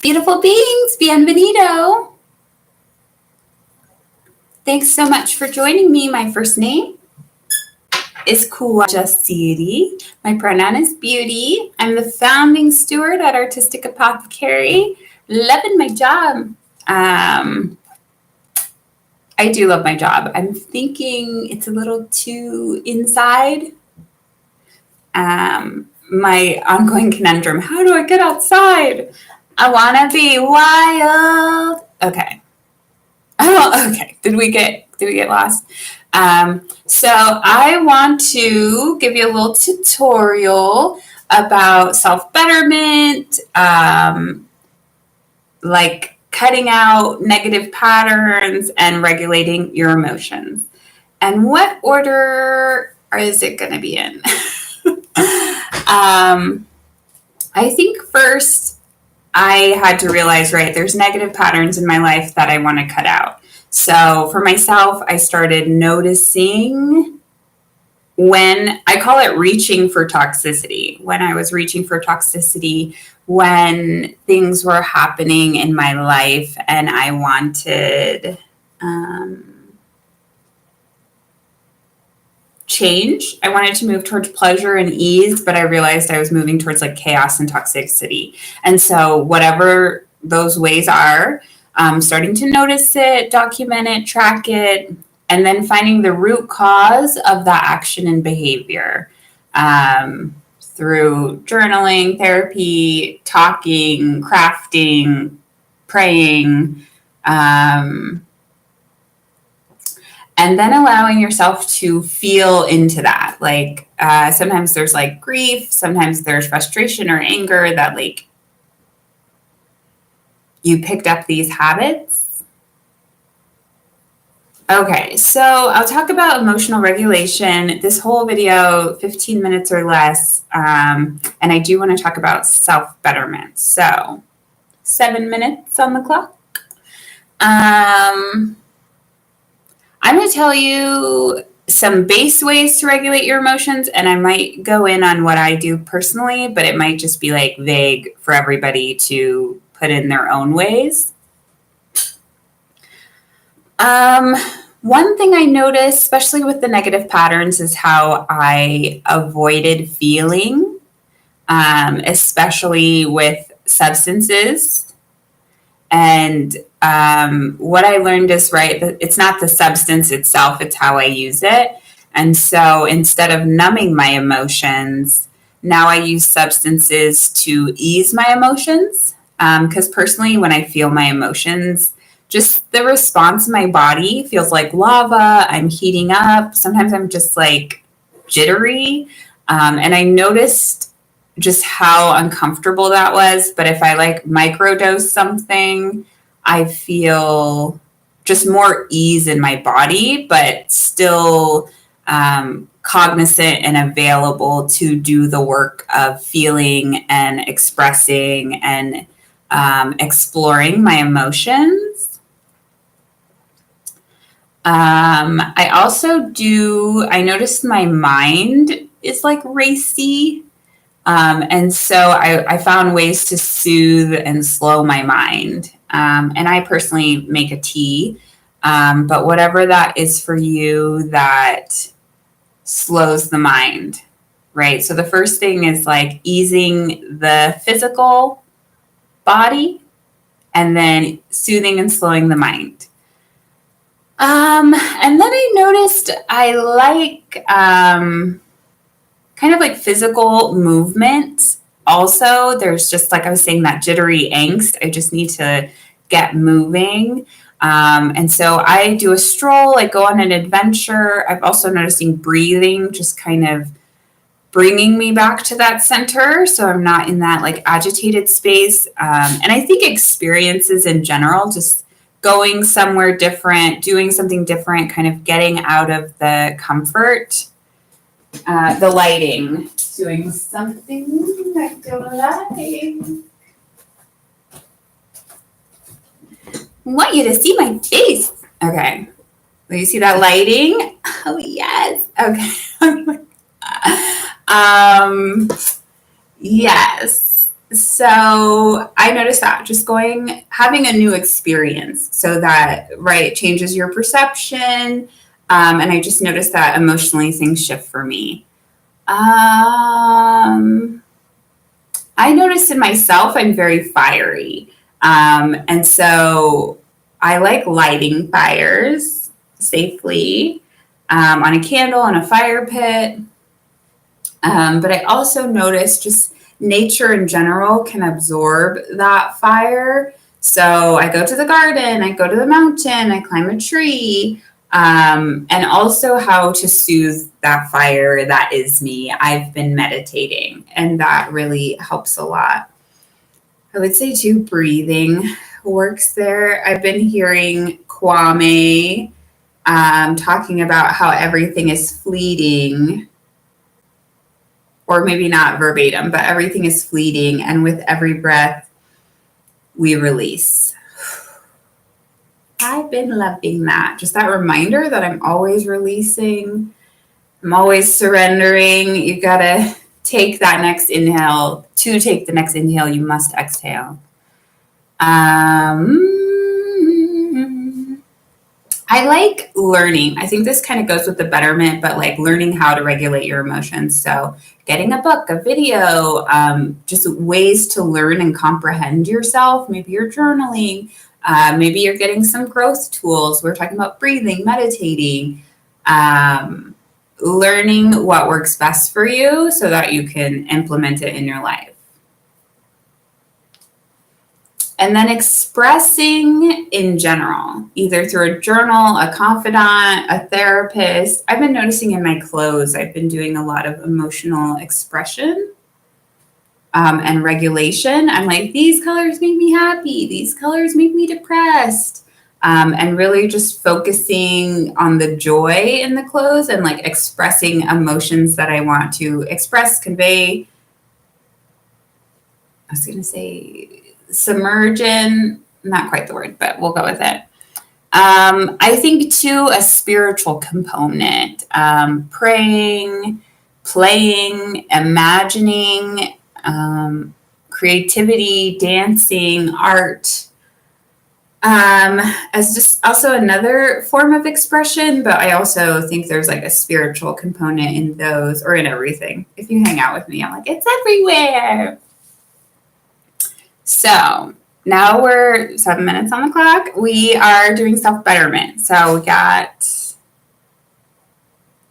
Beautiful beings, bienvenido. Thanks so much for joining me. My first name is kuwa, jasiri. My pronoun is beauty. I'm the founding steward at Artistic Apothecary. Loving my job. I do love my job. I'm thinking it's a little too inside. My ongoing conundrum, how do I get outside? I want to be wild. Okay. Oh, okay. Did we get lost? So I want to give you a little tutorial about self-betterment, like cutting out negative patterns and regulating your emotions. And what order is it going to be in? I think first I had to realize, right, there's negative patterns in my life that I want to cut out. So for myself, I started noticing when, I call it reaching for toxicity, when I was reaching for toxicity, when things were happening in my life and I wanted change. I wanted to move towards pleasure and ease, but I realized I was moving towards like chaos and toxicity. And so whatever those ways are, starting to notice it, document it, track it, and then finding the root cause of that action and behavior through journaling, therapy, talking, crafting, praying, and then allowing yourself to feel into that. Like sometimes there's like grief, sometimes there's frustration or anger that like you picked up these habits. Okay, so I'll talk about emotional regulation. This whole video, 15 minutes or less, and I do want to talk about self-betterment. So 7 minutes on the clock. I'm going to tell you some base ways to regulate your emotions, and I might go in on what I do personally, but it might just be like vague for everybody to put in their own ways. One thing I noticed, especially with the negative patterns, is how I avoided feeling, especially with substances. And what I learned is, right, it's not the substance itself, it's how I use it. And so instead of numbing my emotions, now I use substances to ease my emotions. Because personally, when I feel my emotions, just the response in my body feels like lava. I'm heating up. Sometimes I'm just like jittery. And I noticed just how uncomfortable that was. But if I like microdose something, I feel just more ease in my body, but still cognizant and available to do the work of feeling and expressing and exploring my emotions. I also I noticed my mind is like racy. And so I found ways to soothe and slow my mind. And I personally make a tea, but whatever that is for you that slows the mind, right? So the first thing is like easing the physical body and then soothing and slowing the mind. And then I noticed I like kind of like physical movement. Also, there's just, like I was saying, that jittery angst. I just need to get moving. And so I do a stroll, like go on an adventure. I've also noticing breathing just kind of bringing me back to that center. So I'm not in that like agitated space. And I think experiences in general, just going somewhere different, doing something different, kind of getting out of the comfort. The lighting, doing something I don't like. I want you to see my face. Okay. Do you see that lighting? Oh, yes. Okay. Yes. So I noticed that just having a new experience, so that, right, changes your perception. And I just noticed that emotionally things shift for me. I noticed in myself, I'm very fiery. And so I like lighting fires safely, on a candle, on a fire pit. But I also noticed just nature in general can absorb that fire. So I go to the garden, I go to the mountain, I climb a tree, and also how to soothe that fire that is me. I've been meditating, and that really helps a lot. I would say too, breathing works there. I've been hearing Kwame talking about how everything is fleeting, or maybe not verbatim, but everything is fleeting. And with every breath, we release. I've been loving that. Just that reminder that I'm always releasing. I'm always surrendering. You got to take that next inhale. To take the next inhale, you must exhale. I like learning. I think this kind of goes with the betterment, but like learning how to regulate your emotions. So getting a book, a video, just ways to learn and comprehend yourself. Maybe you're journaling. Maybe you're getting some growth tools. We're talking about breathing, meditating, learning what works best for you so that you can implement it in your life. And then expressing in general, either through a journal, a confidant, a therapist. I've been noticing in my clothes, I've been doing a lot of emotional expression and regulation. I'm like, these colors make me happy. These colors make me depressed. And really just focusing on the joy in the clothes and like expressing emotions that I want to express, convey. I was going to say submerge in, not quite the word, but we'll go with it. I think too, a spiritual component, praying, playing, imagining, creativity, dancing, art, as just also another form of expression. But I also think there's like a spiritual component in those, or in everything. If you hang out with me, I'm like, it's everywhere. So now we're 7 minutes on the clock. We are doing self-betterment. So we got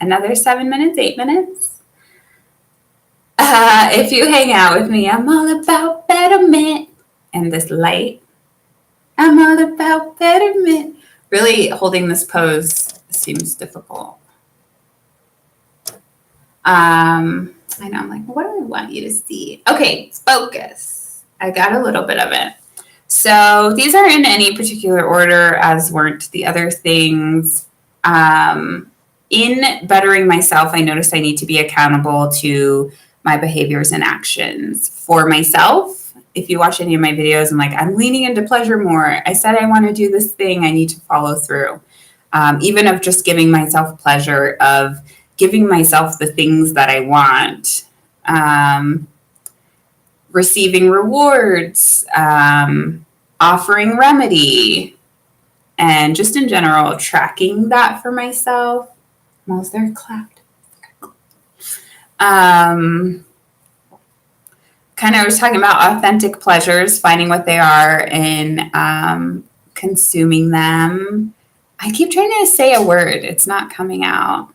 another 7 minutes, 8 minutes. If you hang out with me, I'm all about betterment. And this light, I'm all about betterment. Really holding this pose seems difficult. I know, I'm like, what do I want you to see? Okay, focus. I got a little bit of it. So these are in any particular order, as weren't the other things. In bettering myself, I noticed I need to be accountable to my behaviors and actions. For myself, if you watch any of my videos, I'm like, I'm leaning into pleasure more. I said I want to do this thing. I need to follow through. Even of just giving myself pleasure, of giving myself the things that I want. Receiving rewards, offering remedy, and just in general, tracking that for myself. Almost there, clapped. Kind of was talking about authentic pleasures, finding what they are and consuming them. I keep trying to say a word. It's not coming out.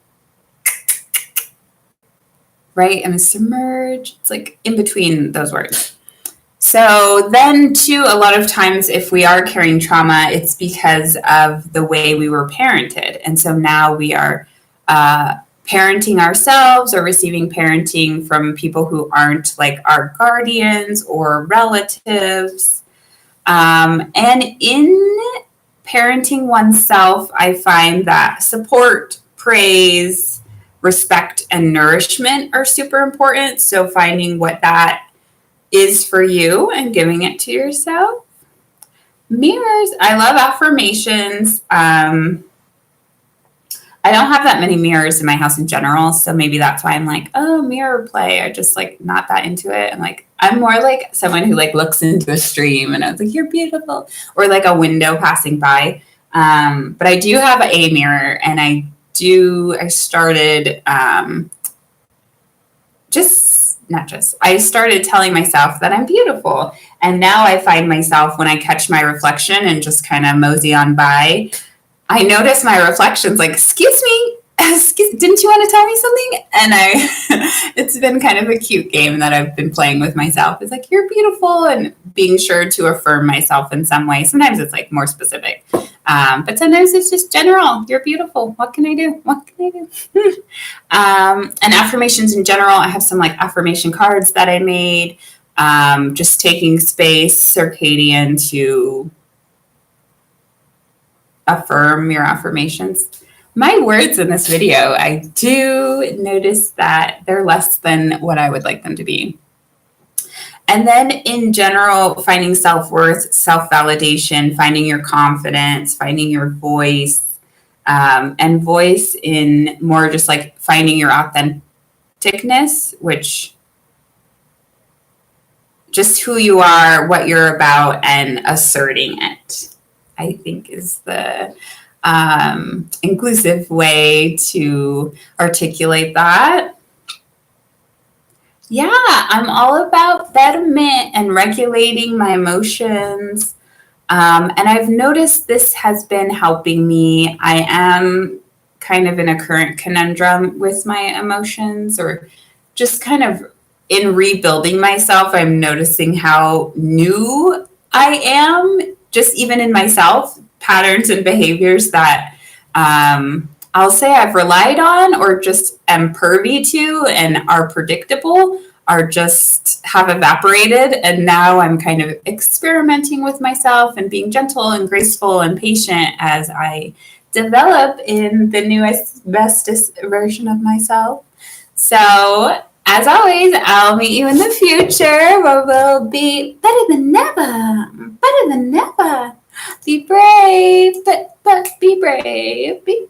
Right? And submerge. It's like in between those words. So then too, a lot of times if we are carrying trauma, it's because of the way we were parented. And so now we are parenting ourselves or receiving parenting from people who aren't like our guardians or relatives. And in parenting oneself, I find that support, praise, respect, and nourishment are super important. So finding what that is for you and giving it to yourself. Mirrors. I love affirmations. I don't have that many mirrors in my house in general, so maybe that's why I'm like, oh, mirror play. I just like not that into it. I'm like, I'm more like someone who like looks into a stream and I was like, you're beautiful, or like a window passing by. But I do have a mirror, and I started I started telling myself that I'm beautiful. And now I find myself, when I catch my reflection and just kind of mosey on by, I notice my reflections like, excuse me, didn't you want to tell me something? And it's been kind of a cute game that I've been playing with myself. It's like, you're beautiful, and being sure to affirm myself in some way. Sometimes it's like more specific. But sometimes it's just general. You're beautiful. What can I do? What can I do? And affirmations in general, I have some like affirmation cards that I made. Just taking space, circadian, to affirm your affirmations. My words in this video, I do notice that they're less than what I would like them to be. And then in general, finding self-worth, self-validation, finding your confidence, finding your voice, and voice in more just like finding your authenticness, which just who you are, what you're about, and asserting it, I think is the inclusive way to articulate that. Yeah, I'm all about betterment and regulating my emotions. And I've noticed this has been helping me. I am kind of in a current conundrum with my emotions, or just kind of in rebuilding myself. I'm noticing how new I am, just even in myself, patterns and behaviors that I'll say I've relied on or just am pervy to and are predictable, are just have evaporated. And now I'm kind of experimenting with myself and being gentle and graceful and patient as I develop in the newest, bestest version of myself. So as always, I'll meet you in the future where we'll be better than ever, better than ever. Be brave, but be brave. Be